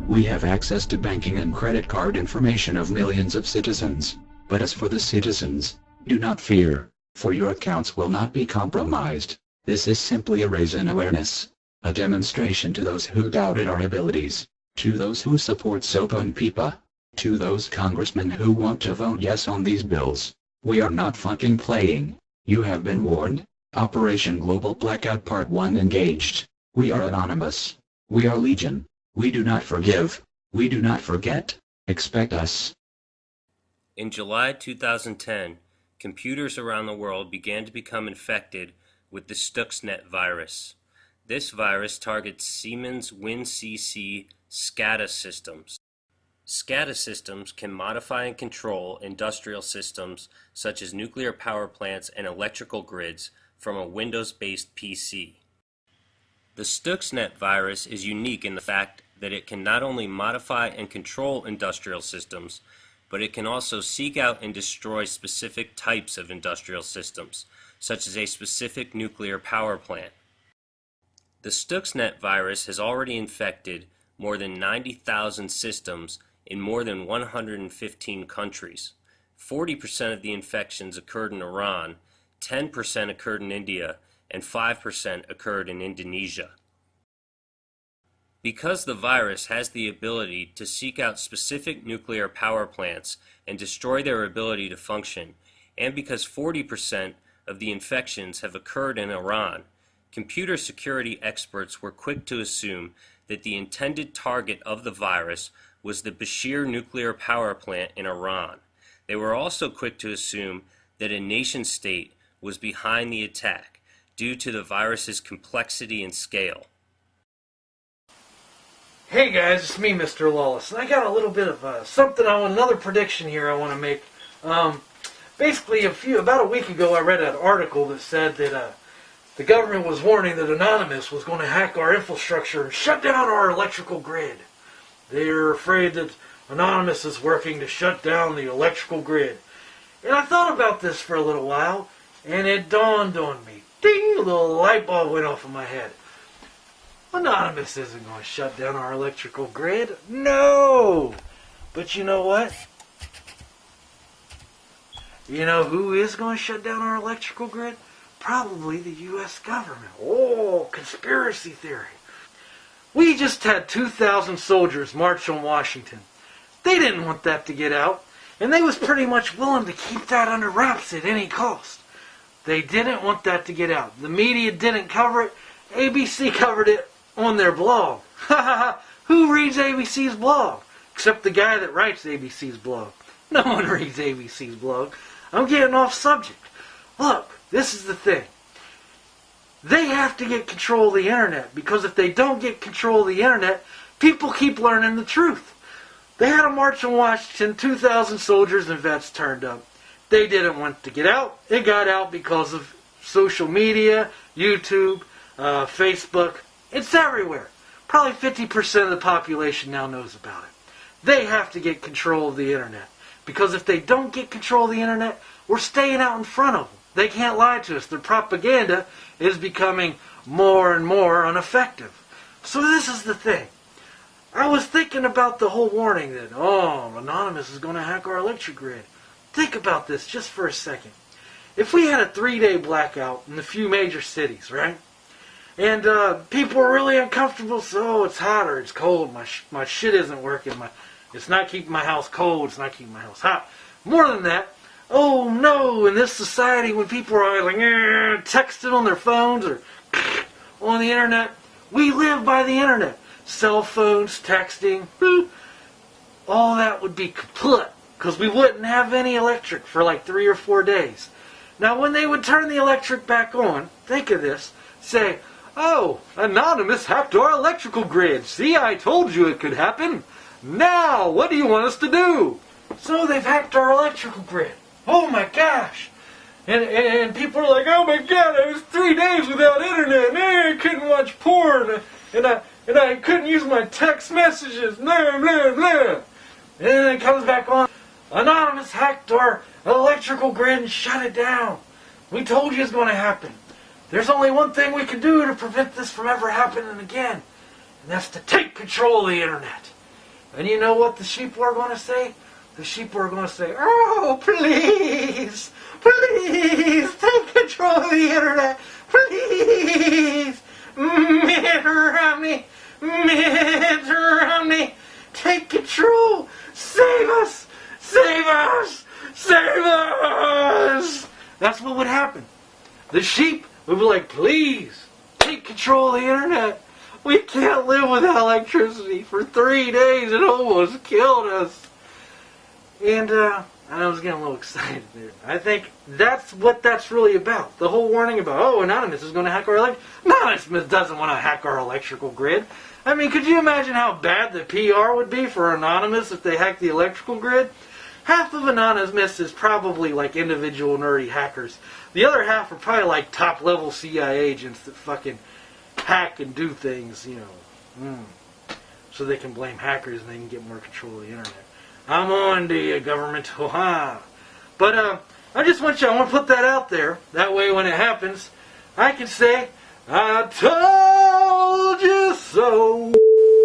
We have access to banking and credit card information of millions of citizens. But as for the citizens, do not fear, for your accounts will not be compromised. This is simply a raise in awareness. A demonstration to those who doubted our abilities, to those who support Sophia84, to those congressmen who want to vote yes on these bills. We are not fucking playing. You have been warned. Operation Global Blackout Part 1 engaged. We are anonymous. We are legion. We do not forgive. We do not forget. Expect us. In July 2010, computers around the world began to become infected with the Stuxnet virus. This virus targets Siemens WinCC SCADA systems. SCADA systems can modify and control industrial systems such as nuclear power plants and electrical grids from a Windows-based PC. The Stuxnet virus is unique in the fact that it can not only modify and control industrial systems, but it can also seek out and destroy specific types of industrial systems, such as a specific nuclear power plant. The Stuxnet virus has already infected more than 90,000 systems in more than 115 countries. 40% of the infections occurred in Iran, 10% occurred in India, and 5% occurred in Indonesia. Because the virus has the ability to seek out specific nuclear power plants and destroy their ability to function, and because 40% of the infections have occurred in Iran, computer security experts were quick to assume that the intended target of the virus was the Bashir nuclear power plant in Iran. They were also quick to assume that a nation-state was behind the attack due to the virus's complexity and scale. Hey guys, it's me, Mr. Lawless, and I got a little bit of another prediction here I want to make. Basically, about a week ago, I read an article that said that the government was warning that Anonymous was going to hack our infrastructure and shut down our electrical grid. They're afraid that Anonymous is working to shut down the electrical grid. And I thought about this for a little while, and it dawned on me. Ding! A little light bulb went off in my head. Anonymous isn't going to shut down our electrical grid. No! But you know what? You know who is going to shut down our electrical grid? Probably the U.S. government. Oh, conspiracy theory. We just had 2,000 soldiers march on Washington. They didn't want that to get out, and they was pretty much willing to keep that under wraps at any cost. They didn't want that to get out. The media didn't cover it. ABC covered it on their blog. Who reads ABC's blog? Except the guy that writes ABC's blog. No one reads ABC's blog. I'm getting off subject. Look, this is the thing. They have to get control of the internet, because if they don't get control of the internet, people keep learning the truth. They had a march on Washington, 2,000 soldiers and vets turned up. They didn't want to get out. It got out because of social media, YouTube, Facebook. It's everywhere. Probably 50% of the population now knows about it. They have to get control of the internet, because if they don't get control of the internet, we're staying out in front of them. They can't lie to us. Their propaganda is becoming more and more ineffective. So this is the thing. I was thinking about the whole warning that, Anonymous is going to hack our electric grid. Think about this just for a second. If we had a 3-day blackout in a few major cities, right? And people are really uncomfortable, so it's hot or it's cold. My shit isn't working. It's not keeping my house cold. It's not keeping my house hot. More than that, oh no, in this society when people are like texting on their phones or on the internet, we live by the internet. Cell phones, texting, all that would be kaput, because we wouldn't have any electric for like 3 or 4 days. Now when they would turn the electric back on, think of this, say, oh, Anonymous hacked our electrical grid. See, I told you it could happen. Now, what do you want us to do? So they've hacked our electrical grid. Oh my gosh. And people are like, oh my god, I was 3 days without internet. I couldn't watch porn. And I couldn't use my text messages. Blah, blah, blah. And then it comes back on. Anonymous hacked our electrical grid and shut it down. We told you it's going to happen. There's only one thing we can do to prevent this from ever happening again. And that's to take control of the internet. And you know what the sheep were going to say? The sheep were going to say, oh, please, please, take control of the internet. Please, Mitt Romney, take control. Save us, save us, save us. That's what would happen. The sheep would be like, please, take control of the internet. We can't live without electricity. For 3 days it almost killed us. And I was getting a little excited there. I think that's what that's really about. The whole warning about, oh, Anonymous is going to hack our Anonymous doesn't want to hack our electrical grid. I mean, could you imagine how bad the PR would be for Anonymous if they hacked the electrical grid? Half of Anonymous is probably like individual nerdy hackers. The other half are probably like top-level CIA agents that fucking hack and do things, you know, so they can blame hackers and they can get more control of the internet. I'm on to you, government. But I just want you, I want to put that out there. That way when it happens, I can say, I told you so.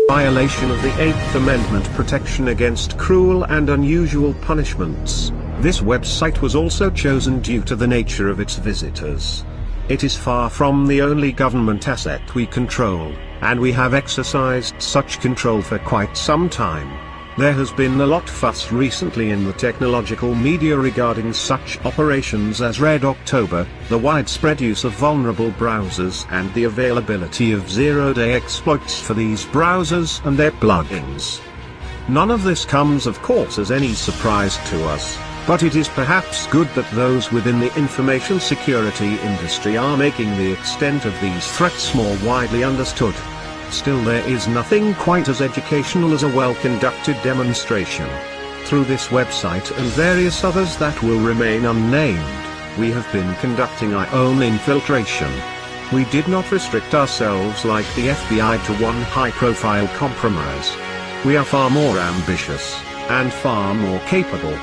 Violation of the 8th Amendment, protection against cruel and unusual punishments. This website was also chosen due to the nature of its visitors. It is far from the only government asset we control, and we have exercised such control for quite some time. There has been a lot fuss recently in the technological media regarding such operations as Red October, the widespread use of vulnerable browsers and the availability of zero-day exploits for these browsers and their plugins. None of this comes of course as any surprise to us, but it is perhaps good that those within the information security industry are making the extent of these threats more widely understood. Still, there is nothing quite as educational as a well-conducted demonstration. Through this website and various others that will remain unnamed, we have been conducting our own infiltration. We did not restrict ourselves like the FBI to one high-profile compromise. We are far more ambitious, and far more capable.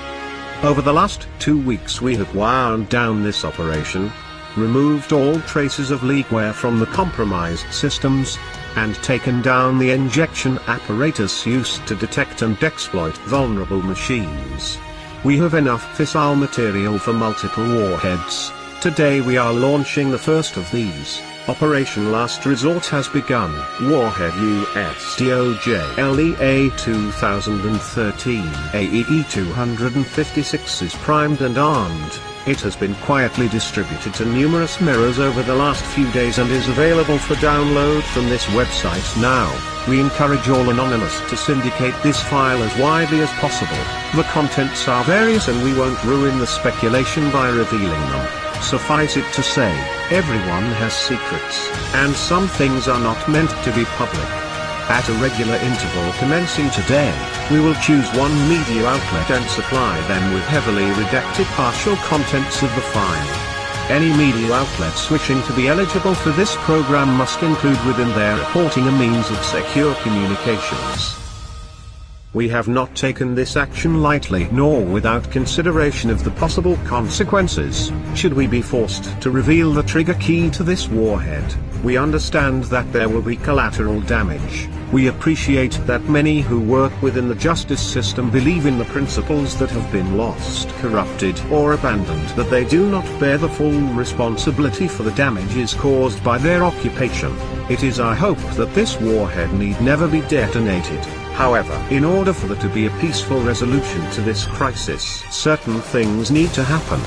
Over the last 2 weeks we have wound down this operation, removed all traces of leakware from the compromised systems, and taken down the injection apparatus used to detect and exploit vulnerable machines. We have enough fissile material for multiple warheads. Today we are launching the first of these. Operation Last Resort has begun. Warhead USDOJ-LEA 2013 AEE 256 is primed and armed. It has been quietly distributed to numerous mirrors over the last few days and is available for download from this website now. We encourage all Anonymous to syndicate this file as widely as possible. The contents are various and we won't ruin the speculation by revealing them. Suffice it to say, everyone has secrets, and some things are not meant to be public. At a regular interval commencing today, we will choose one media outlet and supply them with heavily redacted partial contents of the file. Any media outlets wishing to be eligible for this program must include within their reporting a means of secure communications. We have not taken this action lightly nor without consideration of the possible consequences, should we be forced to reveal the trigger key to this warhead. We understand that there will be collateral damage. We appreciate that many who work within the justice system believe in the principles that have been lost, corrupted, or abandoned, that they do not bear the full responsibility for the damages caused by their occupation. It is our hope that this warhead need never be detonated. However, in order for there to be a peaceful resolution to this crisis, certain things need to happen.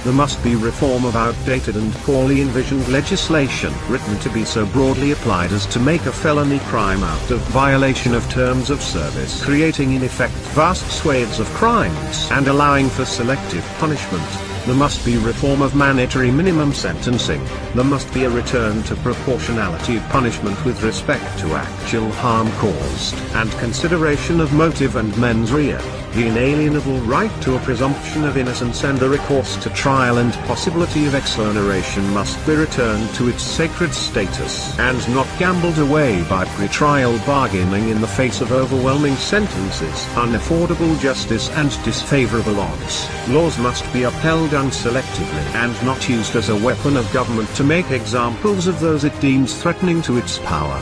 There must be reform of outdated and poorly envisioned legislation written to be so broadly applied as to make a felony crime out of violation of terms of service, creating in effect vast swathes of crimes and allowing for selective punishment. There must be reform of mandatory minimum sentencing. There must be a return to proportionality of punishment with respect to actual harm caused, and consideration of motive and mens rea. The inalienable right to a presumption of innocence and the recourse to trial and possibility of exoneration must be returned to its sacred status and not gambled away by pre-trial bargaining in the face of overwhelming sentences, unaffordable justice and disfavorable odds. Laws must be upheld unselectively and not used as a weapon of government to make examples of those it deems threatening to its power.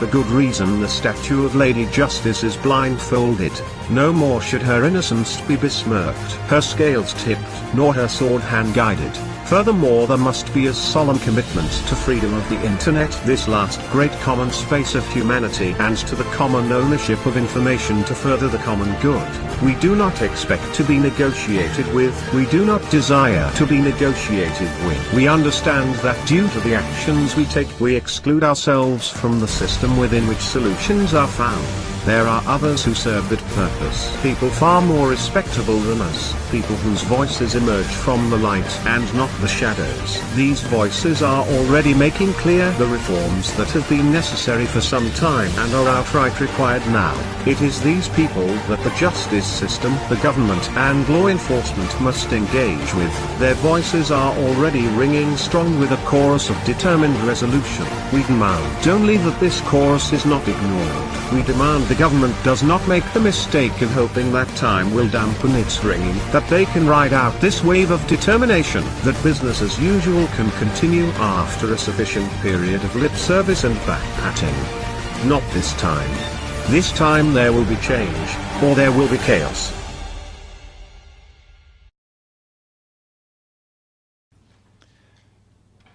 the good reason the statue of Lady Justice is blindfolded. No more should her innocence be besmirched, her scales tipped, nor her sword hand-guided. Furthermore, there must be a solemn commitment to freedom of the internet, this last great common space of humanity, and to the common ownership of information to further the common good. We do not expect to be negotiated with, we do not desire to be negotiated with. We understand that due to the actions we take, we exclude ourselves from the system within which solutions are found. There are others who serve that purpose. People far more respectable than us, people whose voices emerge from the light and not the shadows. These voices are already making clear the reforms that have been necessary for some time and are outright required now. It is these people that the justice system, the government and law enforcement must engage with. Their voices are already ringing strong with a chorus of determined resolution. We demand only that this chorus is not ignored. We demand the government does not make the mistake of hoping that time will dampen its ringing, that they can ride out this wave of determination, that business as usual can continue after a sufficient period of lip service and back-patting. Not this time. This time there will be change, or there will be chaos.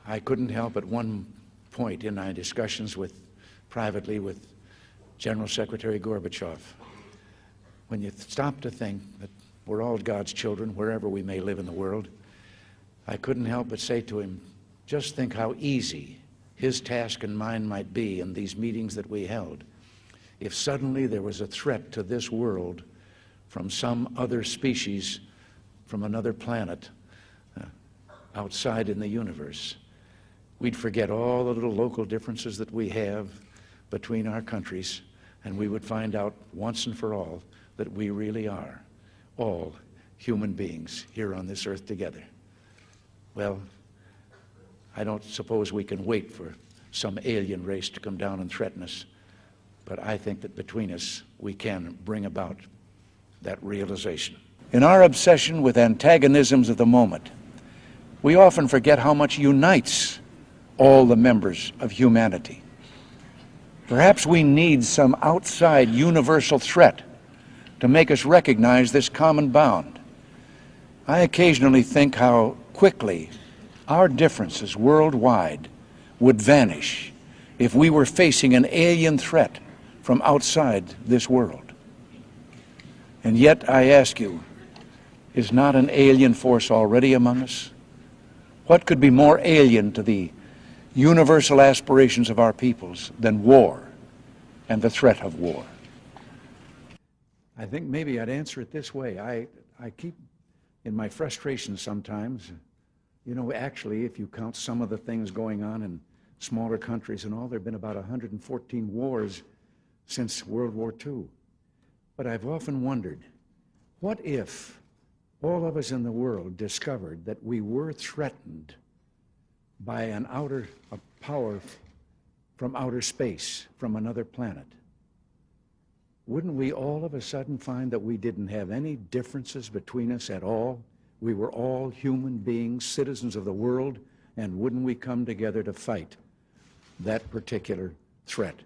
I couldn't help at one point in my discussions privately with General Secretary Gorbachev, when you stop to think that we're all God's children wherever we may live in the world, I couldn't help but say to him, just think how easy his task and mine might be in these meetings that we held if suddenly there was a threat to this world from some other species, from another planet, outside in the universe. We'd forget all the little local differences that we have between our countries, and we would find out once and for all that we really are all human beings here on this earth together. Well, I don't suppose we can wait for some alien race to come down and threaten us, but I think that between us we can bring about that realization. In our obsession with antagonisms of the moment, we often forget how much unites all the members of humanity. Perhaps we need some outside universal threat to make us recognize this common bond. I occasionally think how quickly our differences worldwide would vanish if we were facing an alien threat from outside this world. And yet, I ask you, is not an alien force already among us? What could be more alien to the universal aspirations of our peoples than war and the threat of war? I think maybe I'd answer it this way. I keep, in my frustration sometimes, you know, actually, if you count some of the things going on in smaller countries and all, there have been about 114 wars since World War II. But I've often wondered, what if all of us in the world discovered that we were threatened by a power from outer space, from another planet? Wouldn't we all of a sudden find that we didn't have any differences between us at all? We were all human beings, citizens of the world, and wouldn't we come together to fight that particular threat?